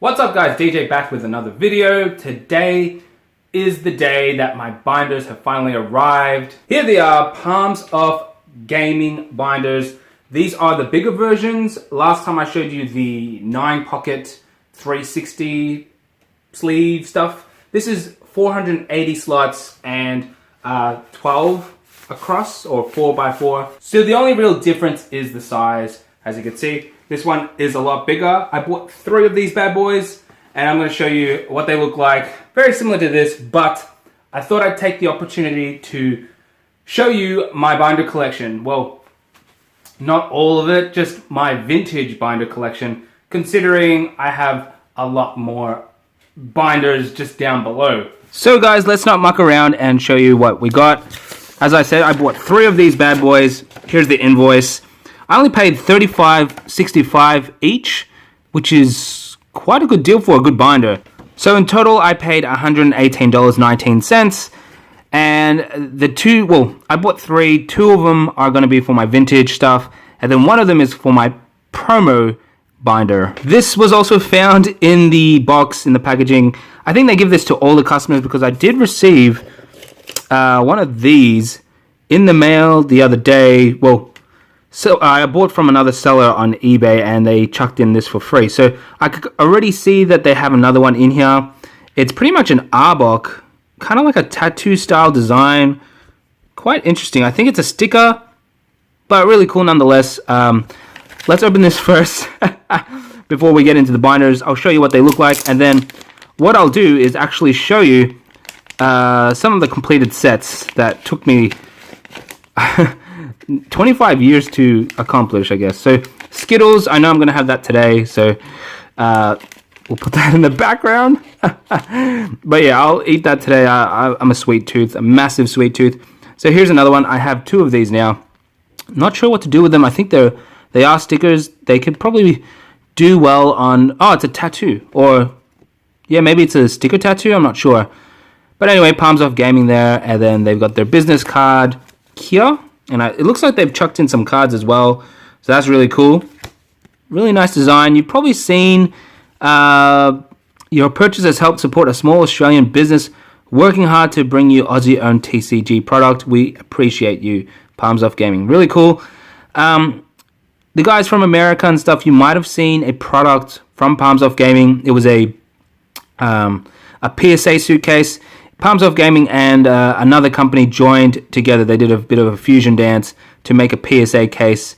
What's up guys, DJ back with another video. Today is the day that my binders have finally arrived. Here they are, Palms of Gaming binders. These are the bigger versions. Last time I showed you the 9 pocket 360 sleeve stuff. This is 480 slots and 12 across, or 4x4. So the only real difference is the size. As you can see, this one is a lot bigger. I bought 3 of these bad boys and I'm going to show you what they look like. Very similar to this, but I thought I'd take the opportunity to show you my binder collection. Well, not all of it, just my vintage binder collection, considering I have a lot more binders just down below. So guys, let's not muck around and show you what we got. As I said, I bought 3 of these bad boys. Here's the invoice. I only paid $35.65 each, which is quite a good deal for a good binder. So in total, I paid $118.19. And the 2, well, I bought 3. 2 of them are going to be for my vintage stuff. And then 1 of them is for my promo binder. This was also found in the box, in the packaging. I think they give this to all the customers because I did receive one of these in the mail the other day. Well, so I bought from another seller on eBay and they chucked in this for free. So I could already see that they have another one in here. It's pretty much an arbok, kind of like a tattoo style design. Quite interesting. I think it's a sticker, but really cool nonetheless. Let's open this first before we get into the binders. I'll show you what they look like, and then what I'll do is actually show you some of the completed sets that took me 25 years to accomplish, I guess. So Skittles, I know I'm going to have that today, so we'll put that in the background. But yeah, I'll eat that today. I'm a sweet tooth, a massive sweet tooth. So here's another one. I have 2 of these now. Not sure what to do with them. I think they are stickers. They could probably do well on, oh, it's a tattoo, or yeah, maybe it's a sticker tattoo, I'm not sure. But anyway, Palms of Gaming there, and then they've got their business card here. And it looks like they've chucked in some cards as well. So that's really cool. Really nice design. You've probably seen your purchase has helped support a small Australian business working hard to bring you Aussie-owned TCG product. We appreciate you, Palms of Gaming. Really cool. The guys from America and stuff, you might have seen a product from Palms of Gaming. It was a PSA suitcase. Palms of Gaming and another company joined together. They did a bit of a fusion dance to make a PSA case,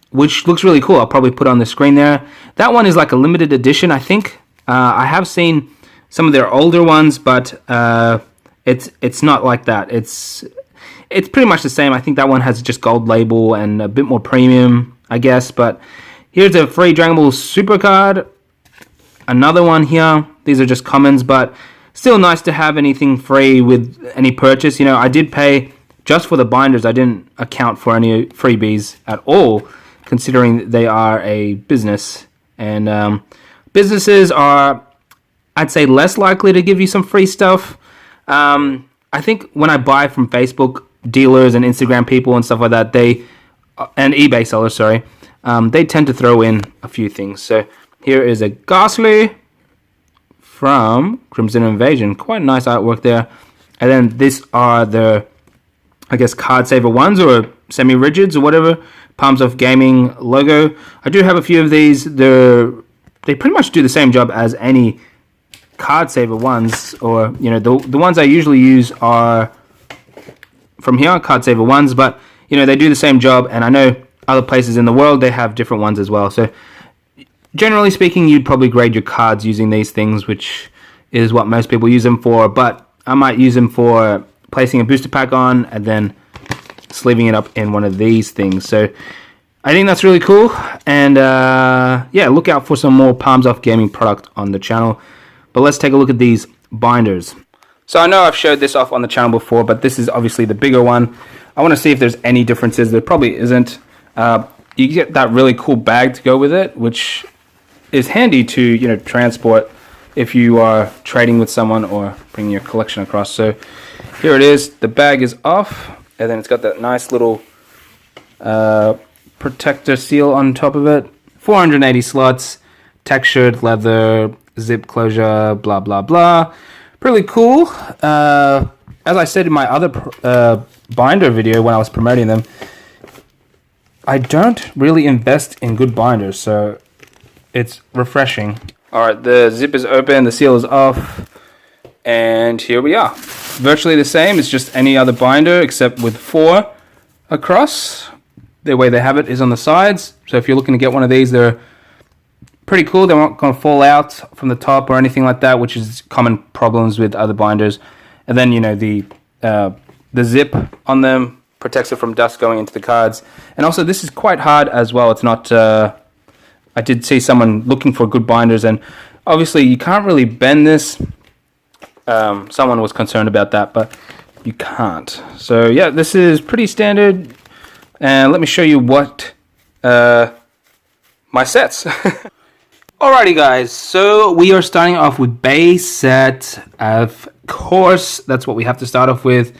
which looks really cool. I'll probably put it on the screen there. That one is like a limited edition, I think. I have seen some of their older ones, but it's not like that. It's pretty much the same. I think that one has just gold label and a bit more premium, I guess. But here's a free Dragon Ball Super card. Another one here. These are just commons, but still nice to have anything free with any purchase. You know, I did pay just for the binders. I didn't account for any freebies at all, considering they are a business. And businesses are, I'd say, less likely to give you some free stuff. I think when I buy from Facebook dealers and Instagram people and stuff like that, and eBay sellers, sorry, they tend to throw in a few things. So here is a Ghastly from Crimson Invasion. Quite nice artwork there. And then these are the, I guess, card saver ones, or semi-rigids, or whatever. Palms of Gaming logo. I do have a few of these. They pretty much do the same job as any card saver ones, or, you know, the ones I usually use are from here, card saver ones, but, you know, they do the same job, and I know other places in the world, they have different ones as well. So generally speaking, you'd probably grade your cards using these things, which is what most people use them for, but I might use them for placing a booster pack on and then sleeving it up in one of these things. So I think that's really cool, and yeah, look out for some more Palms of Gaming product on the channel. But let's take a look at these binders. So I know I've showed this off on the channel before, but this is obviously the bigger one. I want to see if there's any differences. There probably isn't. You get that really cool bag to go with it, which is handy to, you know, transport if you are trading with someone or bringing your collection across. So here it is. The bag is off, and then it's got that nice little protector seal on top of it. 480 slots, textured leather, zip closure, blah blah blah. Pretty cool. As I said in my other binder video when I was promoting them, I don't really invest in good binders, so it's refreshing. Alright, the zip is open, the seal is off, and here we are. Virtually the same, it's just any other binder except with 4 across. The way they have it is on the sides, so if you're looking to get one of these, they're pretty cool. They're not going to fall out from the top or anything like that, which is common problems with other binders. And then, you know, the zip on them protects it from dust going into the cards. And also, this is quite hard as well. It's not... I did see someone looking for good binders, and obviously you can't really bend this. Someone was concerned about that, but you can't. So yeah, this is pretty standard. And let me show you what my sets. Alrighty guys, so we are starting off with base set. Of course, that's what we have to start off with.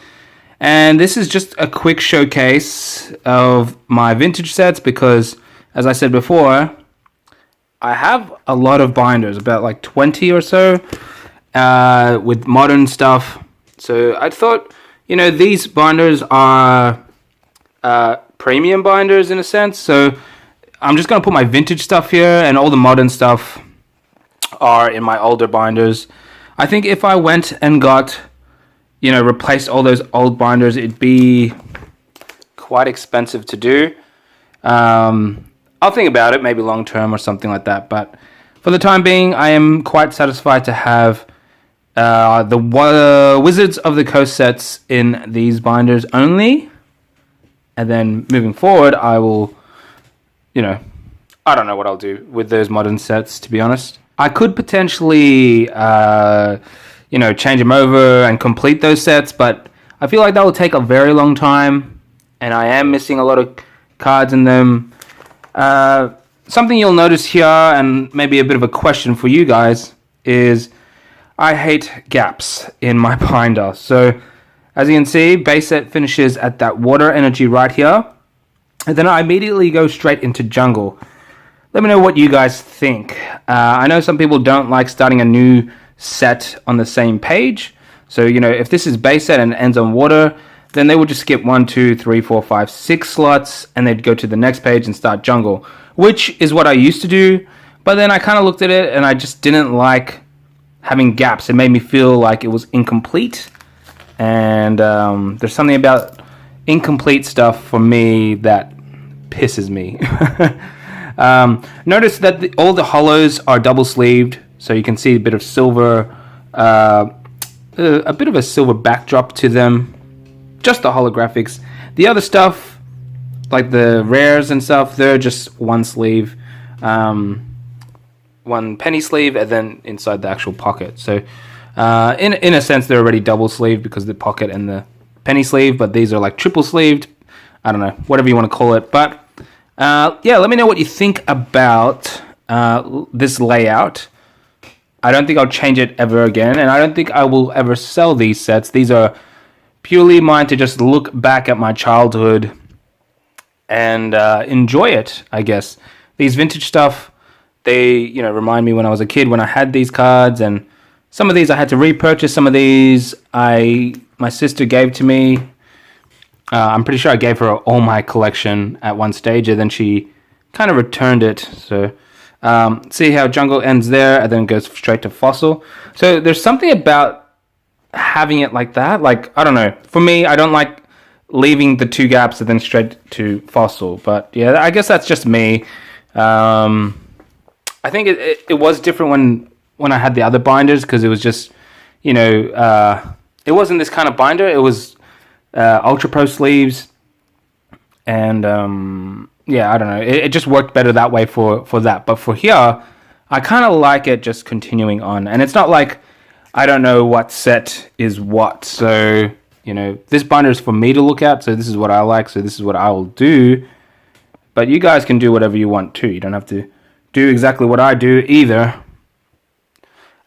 And this is just a quick showcase of my vintage sets because, as I said before, I have a lot of binders, about like 20 or so, with modern stuff. So I thought, you know, these binders are premium binders in a sense. So I'm just going to put my vintage stuff here, and all the modern stuff are in my older binders. I think if I went and got, you know, replaced all those old binders, it'd be quite expensive to do. I'll think about it, maybe long term or something like that. But for the time being, I am quite satisfied to have the Wizards of the Coast sets in these binders only. And then moving forward, I will, you know, I don't know what I'll do with those modern sets, to be honest. I could potentially, you know, change them over and complete those sets, but I feel like that will take a very long time, and I am missing a lot of cards in them. Something you'll notice here, and maybe a bit of a question for you guys, is I hate gaps in my binder. So, as you can see, base set finishes at that water energy right here. And then I immediately go straight into jungle. Let me know what you guys think. I know some people don't like starting a new set on the same page. So, you know, if this is base set and it ends on water, then they would just skip 1, 2, 3, 4, 5, 6 slots, and they'd go to the next page and start jungle, which is what I used to do. But then I kind of looked at it and I just didn't like having gaps. It made me feel like it was incomplete. And there's something about incomplete stuff for me that pisses me. Notice that all the hollows are double sleeved, so you can see a bit of silver, a bit of a silver backdrop to them. Just the holographics. The other stuff, like the rares and stuff, they're just one sleeve, one penny sleeve, and then inside the actual pocket. So in a sense, they're already double sleeved because the pocket and the penny sleeve, but these are like triple sleeved. I don't know, whatever you want to call it. But yeah, let me know what you think about this layout. I don't think I'll change it ever again, and I don't think I will ever sell these sets. These are purely mine to just look back at my childhood and enjoy it, I guess. These vintage stuff, they, you know, remind me when I was a kid when I had these cards, and some of these I had to repurchase. Some of these my sister gave to me. I'm pretty sure I gave her all my collection at one stage, and then she kind of returned it. So see how jungle ends there and then goes straight to fossil. So there's something about having it like that. Like, I don't know. For me, I don't like leaving the 2 gaps and then straight to fossil. But yeah, I guess that's just me. I think it was different when I had the other binders, because it was just, you know, it wasn't this kind of binder. It was Ultra Pro sleeves, and yeah, I don't know. It just worked better that way for that. But for here, I kind of like it just continuing on. And it's not like I don't know what set is what. So, you know, this binder is for me to look at. So this is what I like. So this is what I will do. But you guys can do whatever you want too. You don't have to do exactly what I do either.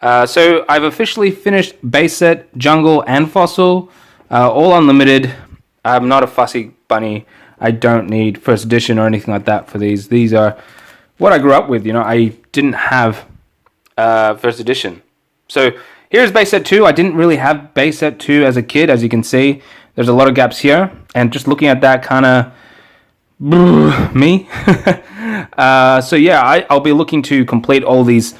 So I've officially finished base set, jungle, and fossil. All unlimited. I'm not a fussy bunny. I don't need first edition or anything like that for these. These are what I grew up with. You know, I didn't have first edition. So here's base set 2. I didn't really have base set 2 as a kid. As you can see, there's a lot of gaps here. And just looking at that kind of me. So yeah, I'll be looking to complete all these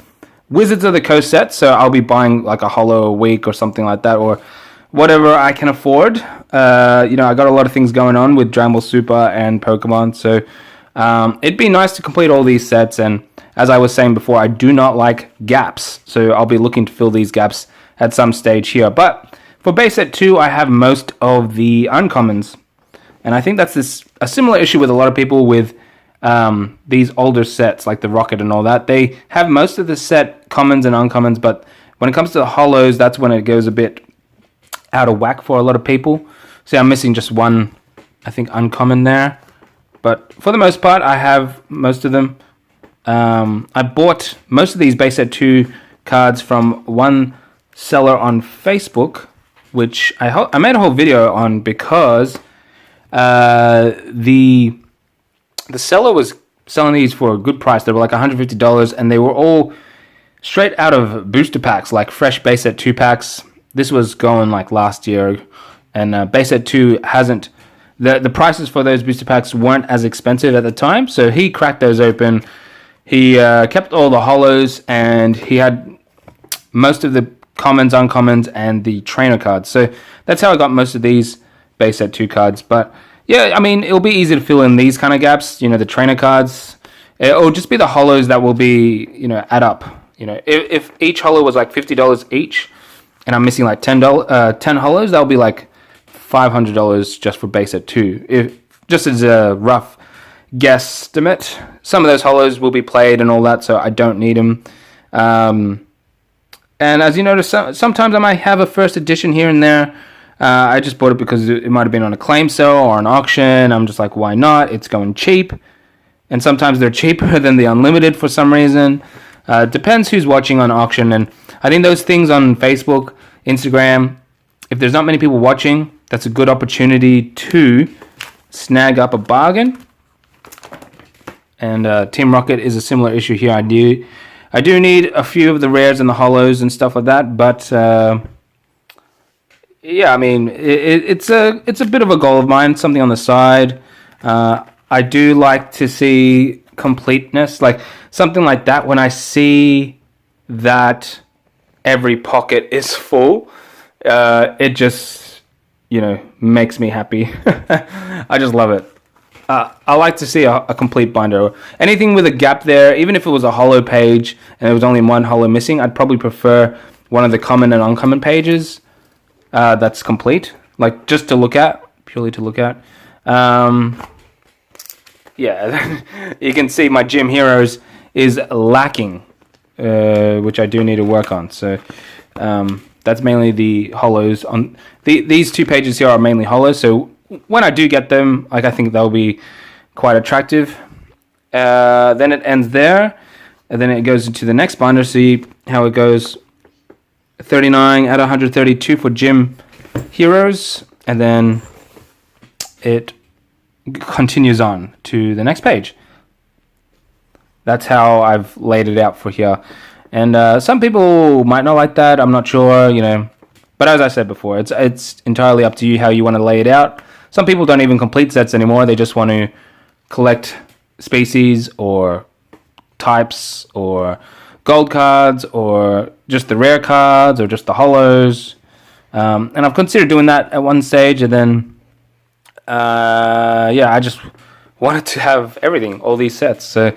Wizards of the Coast sets. So I'll be buying like a holo a week or something like that, or whatever I can afford. You know, I got a lot of things going on with Dragon Ball Super and Pokemon. So it'd be nice to complete all these sets. And as I was saying before, I do not like gaps. So I'll be looking to fill these gaps at some stage here. But for base set 2, I have most of the uncommons. And I think that's a similar issue with a lot of people with these older sets, like the Rocket and all that. They have most of the set commons and uncommons, but when it comes to the holos, that's when it goes a bit out of whack for a lot of people. See, I'm missing just one, I think, uncommon there. But for the most part, I have most of them. I bought most of these base set 2 cards from one seller on Facebook, which I made a whole video on because the seller was selling these for a good price. They were like $150, and they were all straight out of booster packs, like fresh base set 2 packs. This was going like last year, and base set 2 hasn't. The prices for those booster packs weren't as expensive at the time, so he cracked those open. He kept all the holos, and he had most of the commons, uncommons, and the trainer cards. So that's how I got most of these base set 2 cards. But yeah, I mean, it'll be easy to fill in these kind of gaps. You know, the trainer cards. It'll just be the holos that will be, you know, add up. You know, if each holo was like $50 each, and I'm missing like 10 holos, that'll be like $500 just for base set 2. If just as a rough guesstimate, some of those holos will be played and all that, so I don't need them. And as you notice, sometimes I might have a first edition here and there. I just bought it because it might have been on a claim sale or an auction. I'm just like, why not? It's going cheap. And sometimes they're cheaper than the unlimited for some reason. Depends who's watching on auction. And I think those things on Facebook, Instagram, if there's not many people watching, that's a good opportunity to snag up a bargain. And Team Rocket is a similar issue here. I do need a few of the rares and the holos and stuff like that, but yeah, I mean, it's a bit of a goal of mine, something on the side. I do like to see completeness, like something like that. When I see that every pocket is full, it just, you know, makes me happy. I just love it. I like to see a complete binder. Anything with a gap there, even if it was a holo page and there was only one holo missing, I'd probably prefer one of the common and uncommon pages that's complete, like just to look at, purely to look at. Yeah, you can see my Gym Heroes is lacking, which I do need to work on. So that's mainly the holos. On these 2 pages here are mainly holos, so when I do get them, like, I think they'll be quite attractive. Then it ends there, and then it goes into the next binder. See how it goes. 39 out of 132 for Gym Heroes, and then it continues on to the next page. That's how I've laid it out for here. And some people might not like that. I'm not sure, you know. But as I said before, it's entirely up to you how you want to lay it out. Some people don't even complete sets anymore. They just want to collect species or types or gold cards or just the rare cards or just the holos. And I've considered doing that at one stage, and then yeah, I just wanted to have everything, all these sets. So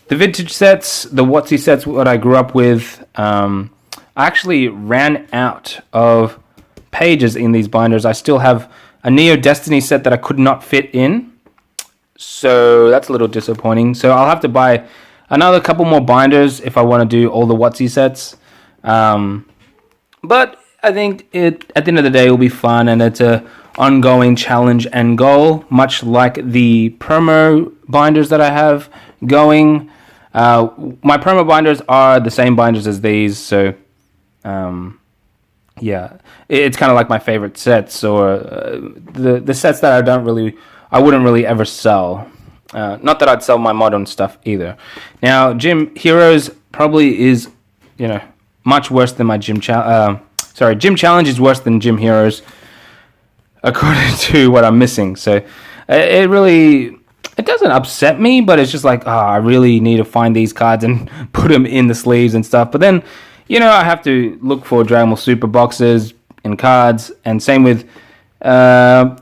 the vintage sets, the WOTC sets, what I grew up with, I actually ran out of pages in these binders. I still have a Neo Destiny set that I could not fit in, so that's a little disappointing. So I'll have to buy another couple more binders if I want to do all the WOTC sets. But I think at the end of the day, it will be fun, and it's a ongoing challenge and goal, much like the promo binders that I have going. My promo binders are the same binders as these, so yeah, it's kind of like my favorite sets, or the sets that I wouldn't really ever sell. Not that I'd sell my modern stuff either. Now, Gym Heroes probably is, much worse than my Gym Challenge is worse than Gym Heroes, according to what I'm missing. So it doesn't upset me, but it's just like, I really need to find these cards and put them in the sleeves and stuff. But then, I have to look for Dragon Ball Super boxes and cards, and same with the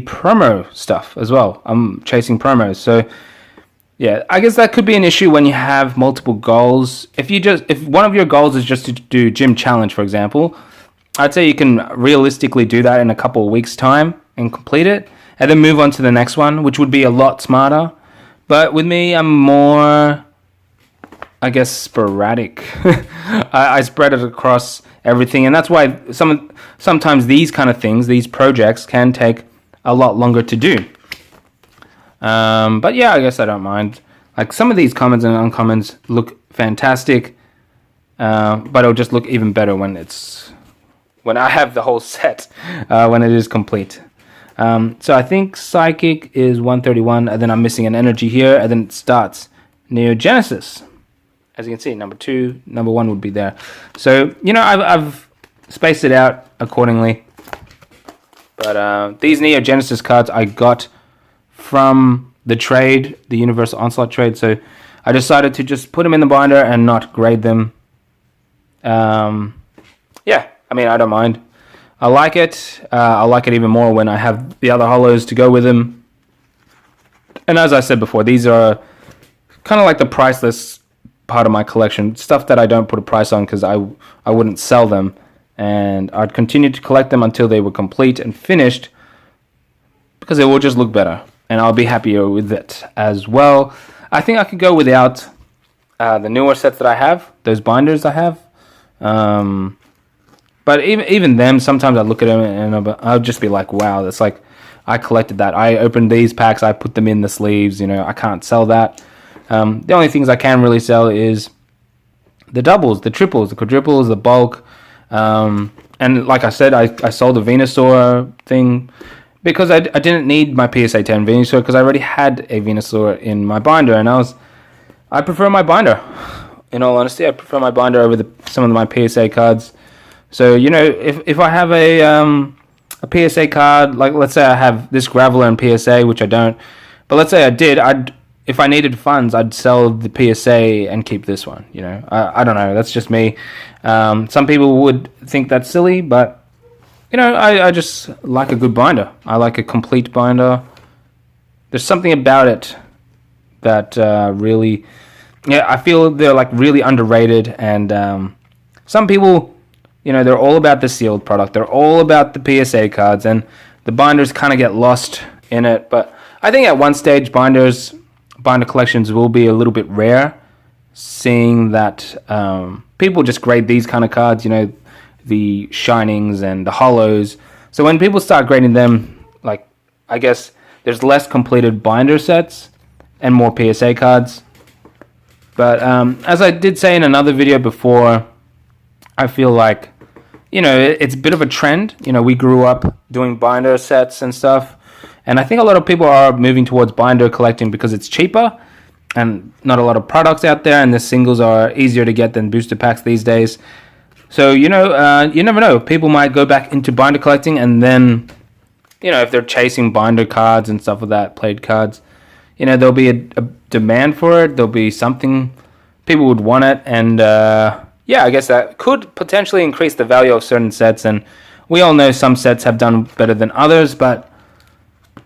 promo stuff as well. I'm chasing promos, so yeah, I guess that could be an issue when you have multiple goals. If one of your goals is just to do Gym Challenge, for example, I'd say you can realistically do that in a couple of weeks' time and complete it, and then move on to the next one, which would be a lot smarter. But with me, I'm more, I guess, sporadic. I spread it across everything, and that's why sometimes these kind of things, these projects, can take a lot longer to do. But yeah, I guess I don't mind. Like, some of these commons and uncommons look fantastic, but it'll just look even better when I have the whole set, when it is complete. So I think Psychic is 131, and then I'm missing an energy here, and then it starts Neo Genesis. As you can see, number 2, number 1 would be there. So, I've spaced it out accordingly. But these Neo Genesis cards I got from the trade, the Universal Onslaught trade. So I decided to just put them in the binder and not grade them. Yeah, I mean, I don't mind. I like it. I like it even more when I have the other holos to go with them. And as I said before, these are kind of like the priceless part of my collection. Stuff that I don't put a price on because I wouldn't sell them. And I'd continue to collect them until they were complete and finished, because it will just look better. And I'll be happier with it as well. I think I could go without the newer sets that I have, those binders I have. But even them, sometimes I look at them and I'll just be like, wow, that's like, I collected that. I opened these packs, I put them in the sleeves, I can't sell that. The only things I can really sell is the doubles, the triples, the quadruples, the bulk. And like I said, I sold the Venusaur thing because I didn't need my PSA 10 Venusaur, because I already had a Venusaur in my binder, and I prefer my binder. In all honesty, I prefer my binder over some of my PSA cards. So, if I have a PSA card, like let's say I have this Graveler in PSA, which I don't, but let's say I did, if I needed funds, I'd sell the PSA and keep this one. I don't know. That's just me. Some people would think that's silly, but I just like a good binder. I like a complete binder. There's something about it that really, I feel they're like really underrated. And some people, they're all about the sealed product. They're all about the PSA cards, and the binders kind of get lost in it. But I think at one stage, binder collections will be a little bit rare, seeing that people just grade these kind of cards, the shinings and the holos. So when people start grading them, like, I guess there's less completed binder sets and more PSA cards. But as I did say in another video before, I feel like, it's a bit of a trend. We grew up doing binder sets and stuff. And I think a lot of people are moving towards binder collecting because it's cheaper and not a lot of products out there, and the singles are easier to get than booster packs these days. So, you never know. People might go back into binder collecting, and then, if they're chasing binder cards and stuff like that, played cards, there'll be a demand for it. There'll be something, people would want it, and I guess that could potentially increase the value of certain sets. And we all know some sets have done better than others, but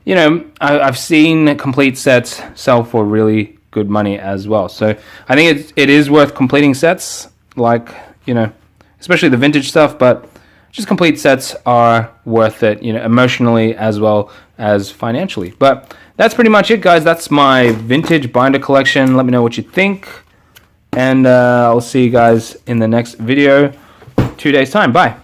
I've seen complete sets sell for really good money as well. So I think it is worth completing sets, like, especially the vintage stuff, but just complete sets are worth it, emotionally as well as financially. But that's pretty much it, guys. That's my vintage binder collection. Let me know what you think, and I'll see you guys in the next video, 2 days time. Bye.